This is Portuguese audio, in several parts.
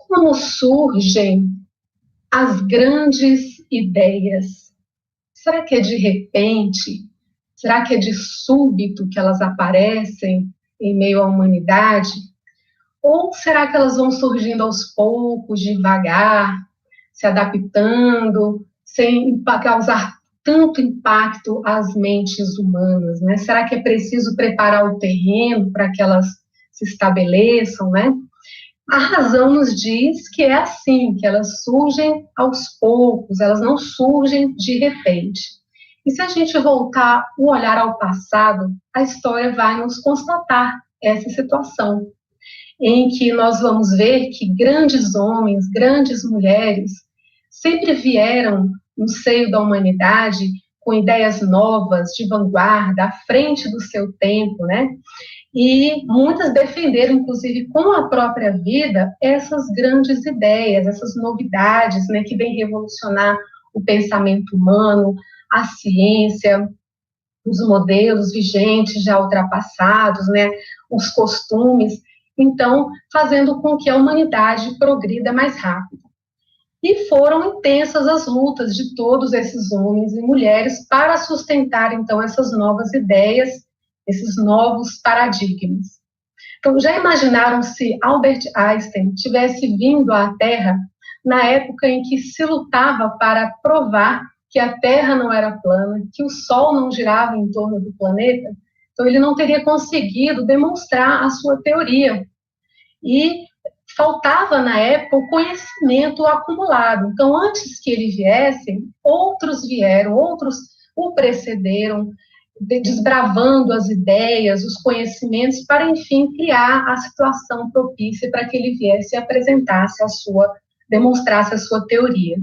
Como surgem as grandes ideias? Será que é de repente? Será que é de súbito que elas aparecem em meio à humanidade? Ou será que elas vão surgindo aos poucos, devagar, se adaptando, sem causar tanto impacto às mentes humanas, né? Será que é preciso preparar o terreno para que elas se estabeleçam, né? A razão nos diz que é assim, que elas surgem aos poucos, elas não surgem de repente. E se a gente voltar o olhar ao passado, a história vai nos constatar essa situação, em que nós vamos ver que grandes homens, grandes mulheres, sempre vieram no seio da humanidade com ideias novas, de vanguarda, à frente do seu tempo, né? E muitas defenderam, inclusive, com a própria vida, essas grandes ideias, essas novidades, né, que vêm revolucionar o pensamento humano, a ciência, os modelos vigentes já ultrapassados, né, os costumes, então, fazendo com que a humanidade progrida mais rápido. E foram intensas as lutas de todos esses homens e mulheres para sustentar, então, essas novas ideias, esses novos paradigmas. Então, já imaginaram se Albert Einstein tivesse vindo à Terra na época em que se lutava para provar que a Terra não era plana, que o Sol não girava em torno do planeta? Então, ele não teria conseguido demonstrar a sua teoria. E faltava, na época, o conhecimento acumulado. Então, antes que ele viesse, outros vieram, outros o precederam, desbravando as ideias, os conhecimentos, para, enfim, criar a situação propícia para que ele viesse e apresentasse demonstrasse a sua teoria.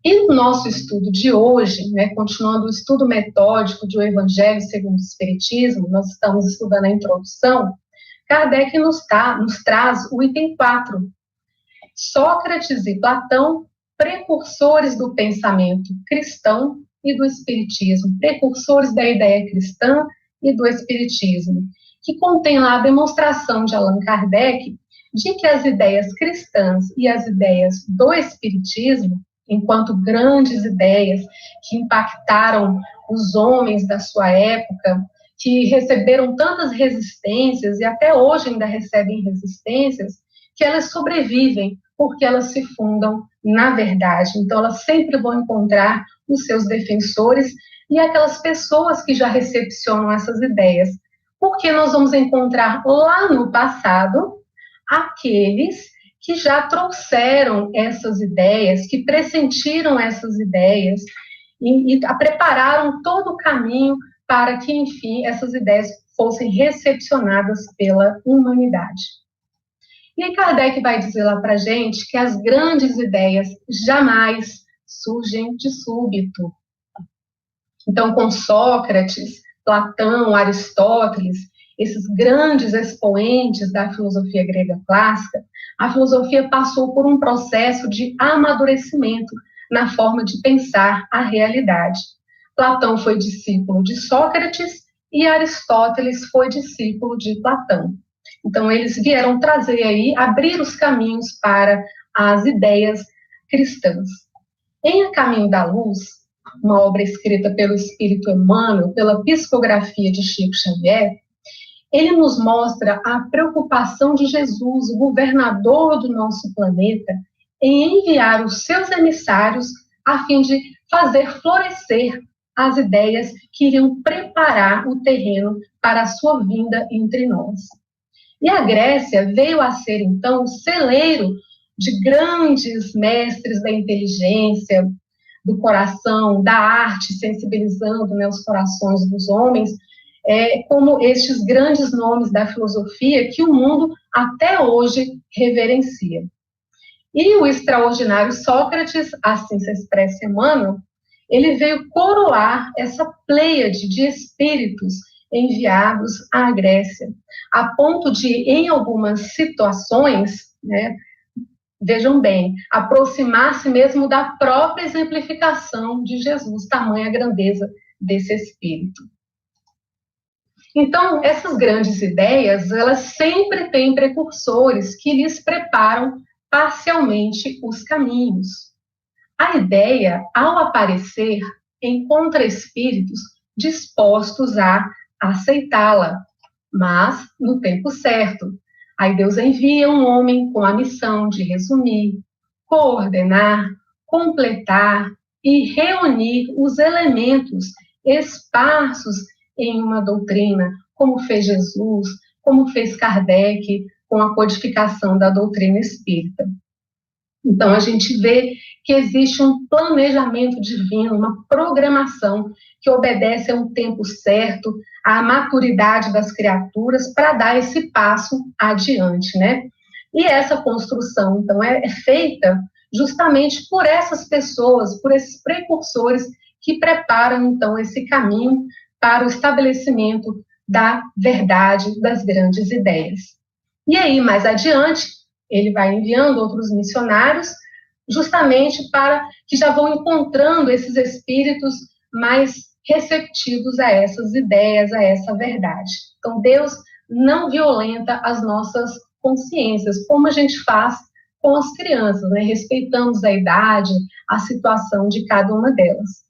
E no nosso estudo de hoje, né, continuando o estudo metódico do Evangelho segundo o Espiritismo, nós estamos estudando a introdução, Kardec nos traz o item 4. Sócrates e Platão, precursores do pensamento cristão e do espiritismo, precursores da ideia cristã e do espiritismo, que contém lá a demonstração de Allan Kardec de que as ideias cristãs e as ideias do espiritismo, enquanto grandes ideias que impactaram os homens da sua época, que receberam tantas resistências e até hoje ainda recebem resistências, que elas sobrevivem porque elas se fundam na verdade. Então, elas sempre vão encontrar os seus defensores e aquelas pessoas que já recepcionam essas ideias. Porque nós vamos encontrar lá no passado aqueles que já trouxeram essas ideias, que pressentiram essas ideias e prepararam todo o caminho para que, enfim, essas ideias fossem recepcionadas pela humanidade. E aí Kardec vai dizer lá para a gente que as grandes ideias jamais surgem de súbito. Então, com Sócrates, Platão, Aristóteles, esses grandes expoentes da filosofia grega clássica, a filosofia passou por um processo de amadurecimento na forma de pensar a realidade. Platão foi discípulo de Sócrates e Aristóteles foi discípulo de Platão. Então, eles vieram trazer aí, abrir os caminhos para as ideias cristãs. Em A Caminho da Luz, uma obra escrita pelo Espírito Emmanuel, pela psicografia de Chico Xavier, ele nos mostra a preocupação de Jesus, o governador do nosso planeta, em enviar os seus emissários a fim de fazer florescer as ideias que iriam preparar o terreno para a sua vinda entre nós. E a Grécia veio a ser, então, o celeiro de grandes mestres da inteligência, do coração, da arte, sensibilizando, né, os corações dos homens, como estes grandes nomes da filosofia que o mundo até hoje reverencia. E o extraordinário Sócrates, assim se expressa Emmanuel, ele veio coroar essa pleiade de espíritos enviados à Grécia, a ponto de, em algumas situações, né, vejam bem, aproximar-se mesmo da própria exemplificação de Jesus, tamanha grandeza desse espírito. Então, essas grandes ideias, elas sempre têm precursores que lhes preparam parcialmente os caminhos. A ideia, ao aparecer, encontra espíritos dispostos a aceitá-la, mas no tempo certo. Aí Deus envia um homem com a missão de resumir, coordenar, completar e reunir os elementos esparsos em uma doutrina, como fez Jesus, como fez Kardec com a codificação da doutrina espírita. Então, a gente vê que existe um planejamento divino, uma programação que obedece a um tempo certo, à maturidade das criaturas para dar esse passo adiante, né? E essa construção, então, é feita justamente por essas pessoas, por esses precursores que preparam, então, esse caminho para o estabelecimento da verdade, das grandes ideias. E aí, mais adiante, ele vai enviando outros missionários, justamente para que já vão encontrando esses espíritos mais receptivos a essas ideias, a essa verdade. Então, Deus não violenta as nossas consciências, como a gente faz com as crianças, né? Respeitamos a idade, a situação de cada uma delas.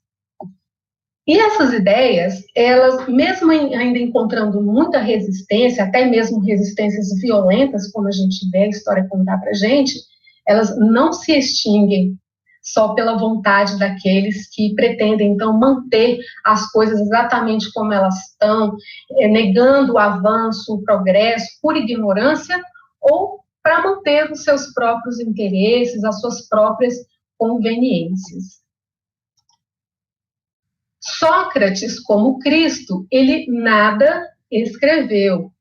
E essas ideias, elas, mesmo ainda encontrando muita resistência, até mesmo resistências violentas, como a gente vê a história contar para a gente, elas não se extinguem só pela vontade daqueles que pretendem, então, manter as coisas exatamente como elas estão, negando o avanço, o progresso, por ignorância, ou para manter os seus próprios interesses, as suas próprias conveniências. Sócrates, como Cristo, ele nada escreveu.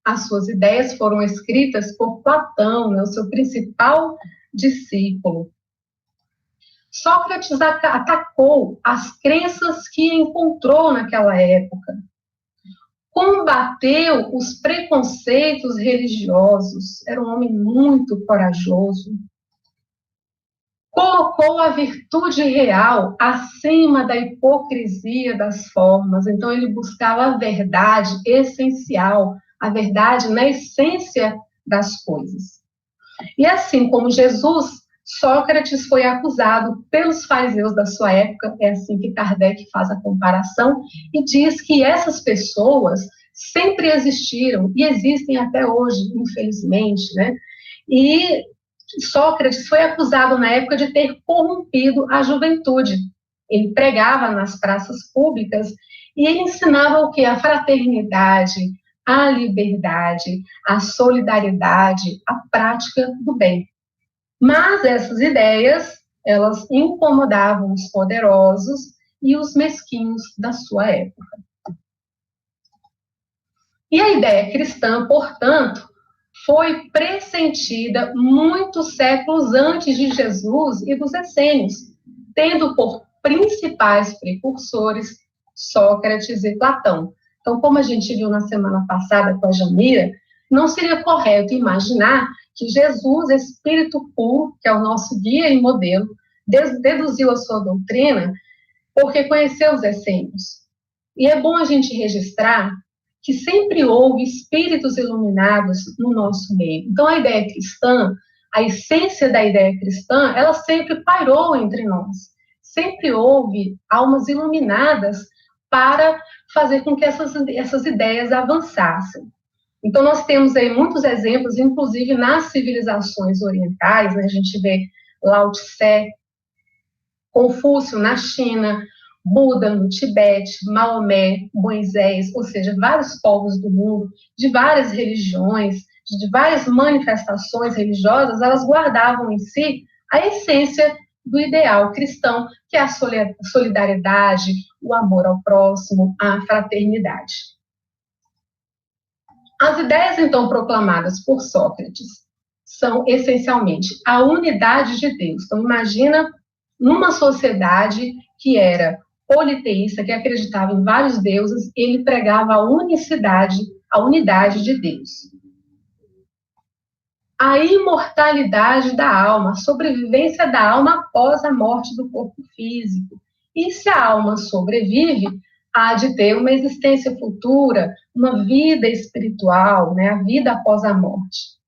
As suas ideias foram escritas por Platão, né, o seu principal discípulo. Sócrates atacou as crenças que encontrou naquela época. Combateu os preconceitos religiosos. Era um homem muito corajoso. Colocou a virtude real acima da hipocrisia das formas. Então, ele buscava a verdade essencial, a verdade na essência das coisas. E assim como Jesus, Sócrates foi acusado pelos fariseus da sua época, é assim que Kardec faz a comparação, e diz que essas pessoas sempre existiram e existem até hoje, infelizmente, né? E Sócrates foi acusado na época de ter corrompido a juventude. Ele pregava nas praças públicas e ele ensinava o quê? A fraternidade, a liberdade, a solidariedade, a prática do bem. Mas essas ideias, elas incomodavam os poderosos e os mesquinhos da sua época. E a ideia cristã, portanto, foi pressentida muitos séculos antes de Jesus e dos essênios, tendo por principais precursores Sócrates e Platão. Então, como a gente viu na semana passada com a Jamila, não seria correto imaginar que Jesus, Espírito puro, que é o nosso guia e modelo, deduziu a sua doutrina porque conheceu os essênios. E é bom a gente registrar que sempre houve espíritos iluminados no nosso meio. Então, a ideia cristã, a essência da ideia cristã, ela sempre pairou entre nós. Sempre houve almas iluminadas para fazer com que essas ideias avançassem. Então, nós temos aí muitos exemplos, inclusive nas civilizações orientais, né? A gente vê Lao Tse, Confúcio na China, Buda no Tibete, Maomé, Moisés, ou seja, vários povos do mundo, de várias religiões, de várias manifestações religiosas, elas guardavam em si a essência do ideal cristão, que é a solidariedade, o amor ao próximo, a fraternidade. As ideias, então, proclamadas por Sócrates são, essencialmente, a unidade de Deus. Então, imagina numa sociedade que era politeísta, que acreditava em vários deuses, ele pregava a unicidade, a unidade de Deus. A imortalidade da alma, a sobrevivência da alma após a morte do corpo físico. E se a alma sobrevive, há de ter uma existência futura, uma vida espiritual, né, a vida após a morte.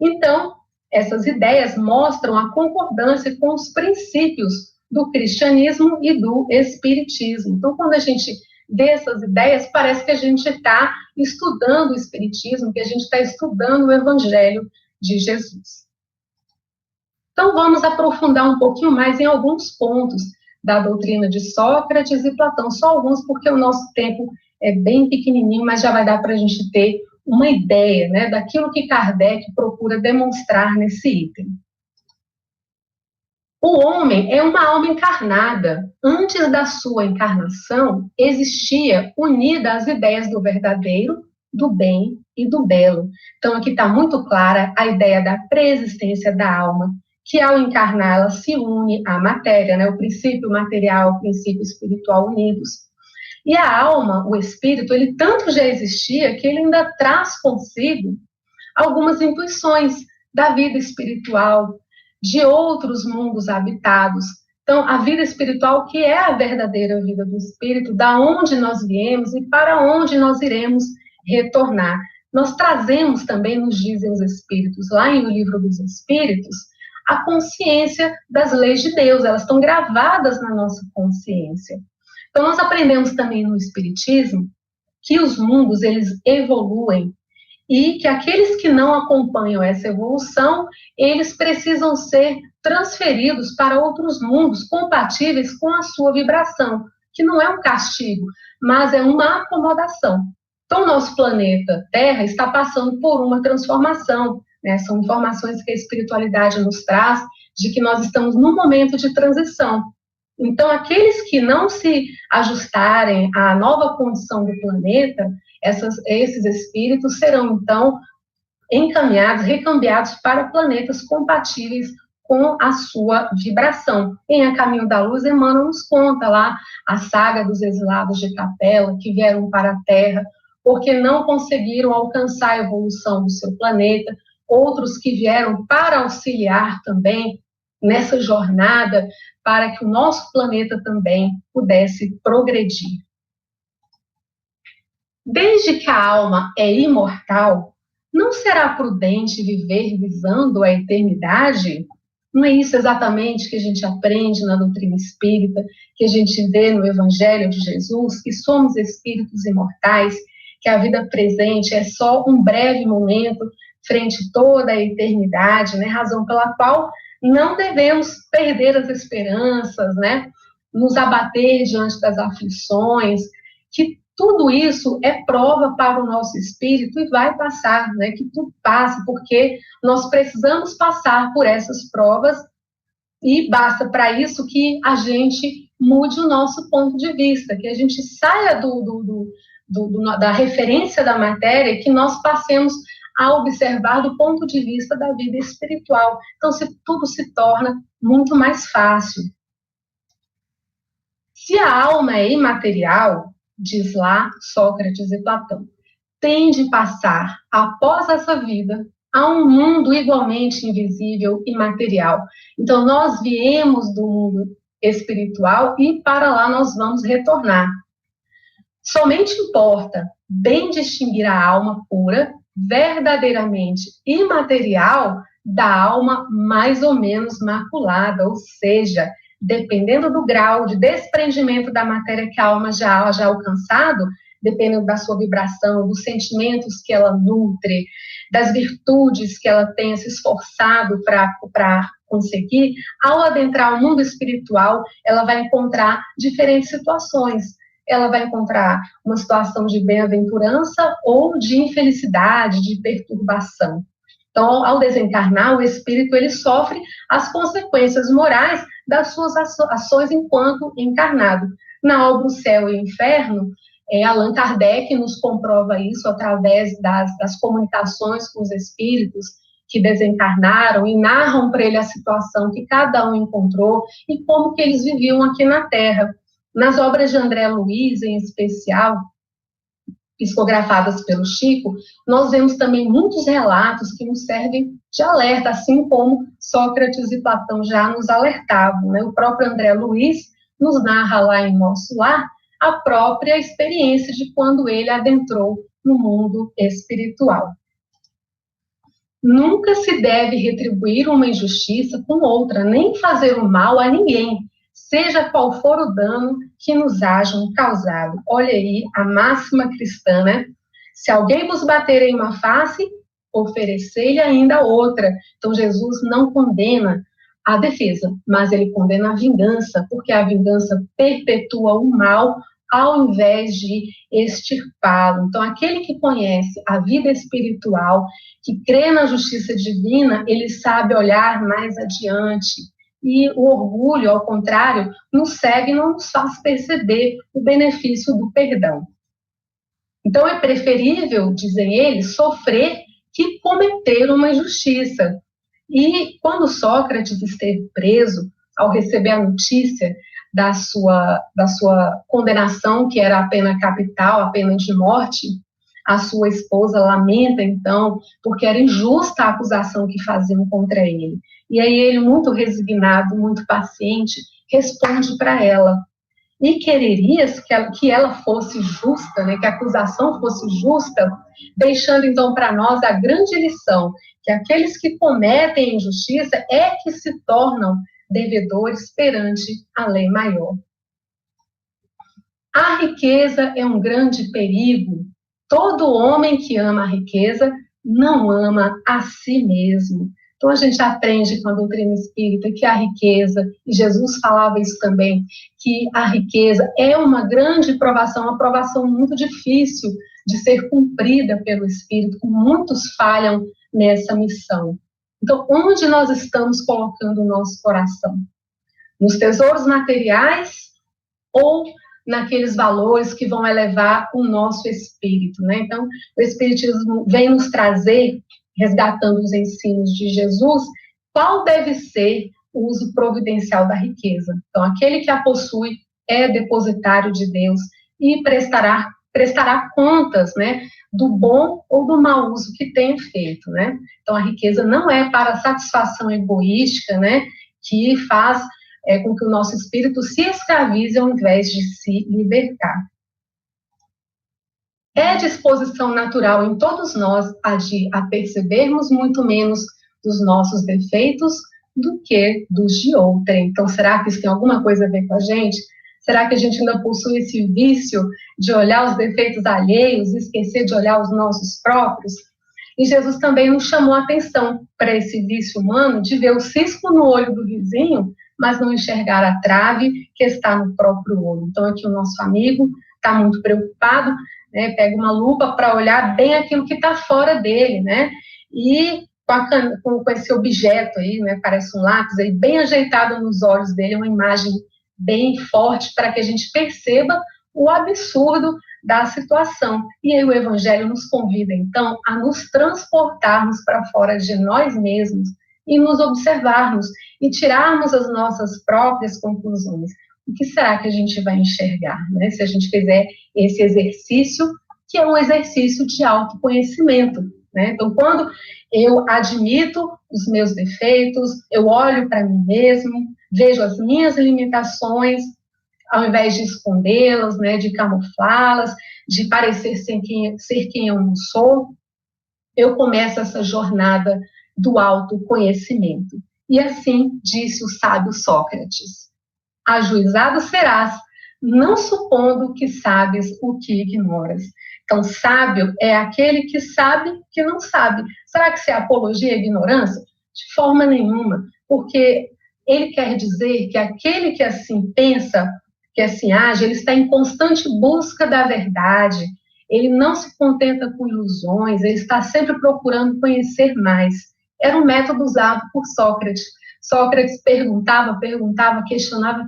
Então, Essas ideias mostram a concordância com os princípios do cristianismo e do espiritismo. Então, quando a gente vê essas ideias, parece que a gente está estudando o espiritismo, que a gente está estudando o evangelho de Jesus. Então, vamos aprofundar um pouquinho mais em alguns pontos da doutrina de Sócrates e Platão, só alguns, porque o nosso tempo é bem pequenininho, mas já vai dar para a gente ter uma ideia, né, daquilo que Kardec procura demonstrar nesse item. O homem é uma alma encarnada. Antes da sua encarnação, existia unida às ideias do verdadeiro, do bem e do belo. Então, aqui está muito clara a ideia da preexistência da alma, que ao encarnar ela se une à matéria, né, o princípio material, o princípio espiritual unidos. E a alma, o espírito, ele tanto já existia que ele ainda traz consigo algumas intuições da vida espiritual, de outros mundos habitados. Então, a vida espiritual, que é a verdadeira vida do espírito, da onde nós viemos e para onde nós iremos retornar. Nós trazemos também, nos dizem os espíritos, lá em O Livro dos Espíritos, a consciência das leis de Deus, elas estão gravadas na nossa consciência. Então, nós aprendemos também no espiritismo que os mundos, eles evoluem e que aqueles que não acompanham essa evolução, eles precisam ser transferidos para outros mundos compatíveis com a sua vibração, que não é um castigo, mas é uma acomodação. Então, o nosso planeta Terra está passando por uma transformação, né? São informações que a espiritualidade nos traz, de que nós estamos num momento de transição. Então, aqueles que não se ajustarem à nova condição do planeta, esses espíritos serão, então, encaminhados, recambiados para planetas compatíveis com a sua vibração. Em A Caminho da Luz, Emmanuel nos conta lá a saga dos exilados de Capela, que vieram para a Terra, porque não conseguiram alcançar a evolução do seu planeta, outros que vieram para auxiliar também nessa jornada, para que o nosso planeta também pudesse progredir. Desde que a alma é imortal, não será prudente viver visando a eternidade? Não é isso exatamente que a gente aprende na doutrina espírita, que a gente vê no Evangelho de Jesus, que somos espíritos imortais, que a vida presente é só um breve momento frente a toda a eternidade, né? Razão pela qual não devemos perder as esperanças, né? Nos abater diante das aflições, que tudo isso é prova para o nosso espírito e vai passar, né? Que tudo passa, porque nós precisamos passar por essas provas e basta para isso que a gente mude o nosso ponto de vista, que a gente saia da referência da matéria e que nós passemos a observar do ponto de vista da vida espiritual. Então, tudo se torna muito mais fácil. Se a alma é imaterial, diz lá Sócrates e Platão, tem de passar, após essa vida, a um mundo igualmente invisível e material. Então, nós viemos do mundo espiritual e para lá nós vamos retornar. Somente importa bem distinguir a alma pura, verdadeiramente imaterial, da alma mais ou menos maculada, ou seja, dependendo do grau de desprendimento da matéria que a alma já ha alcançado, dependendo da sua vibração, dos sentimentos que ela nutre, das virtudes que ela tenha se esforçado para conseguir, ao adentrar o mundo espiritual, ela vai encontrar diferentes situações. Ela vai encontrar uma situação de bem-aventurança ou de infelicidade, de perturbação. Então, ao desencarnar, o espírito ele sofre as consequências morais das suas ações enquanto encarnado. Na obra O Céu e o Inferno, Allan Kardec nos comprova isso através das comunicações com os espíritos que desencarnaram e narram para ele a situação que cada um encontrou e como que eles viviam aqui na Terra. Nas obras de André Luiz, em especial, psicografadas pelo Chico, nós vemos também muitos relatos que nos servem de alerta, assim como Sócrates e Platão já nos alertavam, né? O próprio André Luiz nos narra lá em Nosso Lar a própria experiência de quando ele adentrou no mundo espiritual. Nunca se deve retribuir uma injustiça com outra, nem fazer o mal a ninguém, seja qual for o dano que nos hajam causado. Olha aí a máxima cristã, né? Se alguém vos bater em uma face, oferecer-lhe ainda outra. Então, Jesus não condena a defesa, mas ele condena a vingança, porque a vingança perpetua o mal ao invés de extirpá-lo. Então, aquele que conhece a vida espiritual, que crê na justiça divina, ele sabe olhar mais adiante. E o orgulho, ao contrário, nos cega e não nos faz perceber o benefício do perdão. Então, é preferível, dizem eles, sofrer que cometer uma injustiça. E quando Sócrates esteve preso, ao receber a notícia da sua condenação, que era a pena capital, a pena de morte, a sua esposa lamenta, então, porque era injusta a acusação que faziam contra ele. E aí ele, muito resignado, muito paciente, responde para ela: e quererias que ela fosse justa, né, que a acusação fosse justa, deixando então para nós a grande lição, que aqueles que cometem injustiça é que se tornam devedores perante a lei maior. A riqueza é um grande perigo. Todo homem que ama a riqueza não ama a si mesmo. Então a gente aprende com a doutrina espírita que a riqueza, e Jesus falava isso também, que a riqueza é uma grande provação, uma provação muito difícil de ser cumprida pelo Espírito, muitos falham nessa missão. Então, onde nós estamos colocando o nosso coração? Nos tesouros materiais ou naqueles valores que vão elevar o nosso espírito, né? Então, o Espiritismo vem nos trazer, resgatando os ensinos de Jesus, qual deve ser o uso providencial da riqueza. Então, aquele que a possui é depositário de Deus e prestará contas, né, do bom ou do mau uso que tem feito, né? Então, a riqueza não é para satisfação egoística, né, que faz com que o nosso espírito se escravize ao invés de se libertar. É disposição natural em todos nós a percebermos muito menos dos nossos defeitos do que dos de outrem. Então, será que isso tem alguma coisa a ver com a gente? Será que a gente ainda possui esse vício de olhar os defeitos alheios e esquecer de olhar os nossos próprios? E Jesus também nos chamou a atenção para esse vício humano de ver o cisco no olho do vizinho, mas não enxergar a trave que está no próprio olho. Então, aqui o nosso amigo está muito preocupado, né, pega uma lupa para olhar bem aquilo que está fora dele, né? E com esse objeto aí, né, parece um lápis aí, bem ajeitado nos olhos dele, uma imagem bem forte para que a gente perceba o absurdo da situação. E aí o Evangelho nos convida, então, a nos transportarmos para fora de nós mesmos e nos observarmos e tirarmos as nossas próprias conclusões. O que será que a gente vai enxergar, né? Se a gente fizer esse exercício, que é um exercício de autoconhecimento, né? Então, quando eu admito os meus defeitos, eu olho para mim mesmo, vejo as minhas limitações, ao invés de escondê-las, né, de camuflá-las, de parecer ser quem eu não sou, eu começo essa jornada do autoconhecimento. E assim disse o sábio Sócrates: ajuizado serás, não supondo que sabes o que ignoras. Então, sábio é aquele que sabe que não sabe. Será que isso é apologia à ignorância? De forma nenhuma, porque ele quer dizer que aquele que assim pensa, que assim age, ele está em constante busca da verdade, ele não se contenta com ilusões, ele está sempre procurando conhecer mais. Era um método usado por Sócrates. Sócrates perguntava, questionava,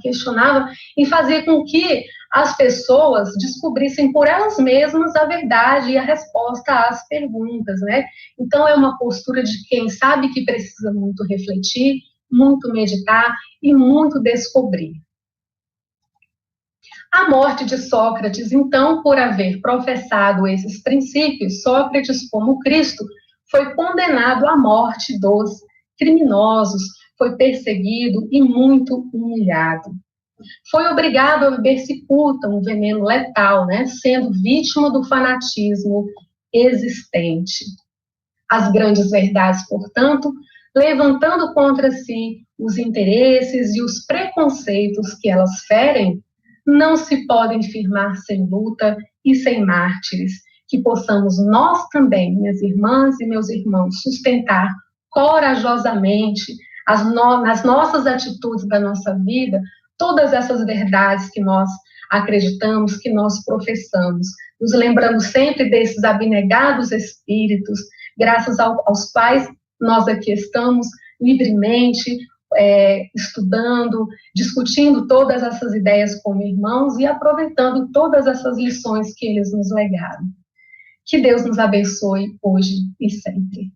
e fazia com que as pessoas descobrissem por elas mesmas a verdade e a resposta às perguntas, né? Então, é uma postura de quem sabe que precisa muito refletir, muito meditar e muito descobrir. A morte de Sócrates, então, por haver professado esses princípios, Sócrates, como Cristo, foi condenado à morte dos criminosos, foi perseguido e muito humilhado. Foi obrigado a beber cicuta, um veneno letal, né, sendo vítima do fanatismo existente. as grandes verdades, portanto, levantando contra si os interesses e os preconceitos que elas ferem, não se podem firmar sem luta e sem mártires, que possamos nós também, minhas irmãs e meus irmãos, sustentar corajosamente nas nossas atitudes da nossa vida todas essas verdades que nós acreditamos, que nós professamos, nos lembrando sempre desses abnegados espíritos, graças aos quais nós aqui estamos livremente estudando, discutindo todas essas ideias como irmãos e aproveitando todas essas lições que eles nos legaram. Que Deus nos abençoe hoje e sempre.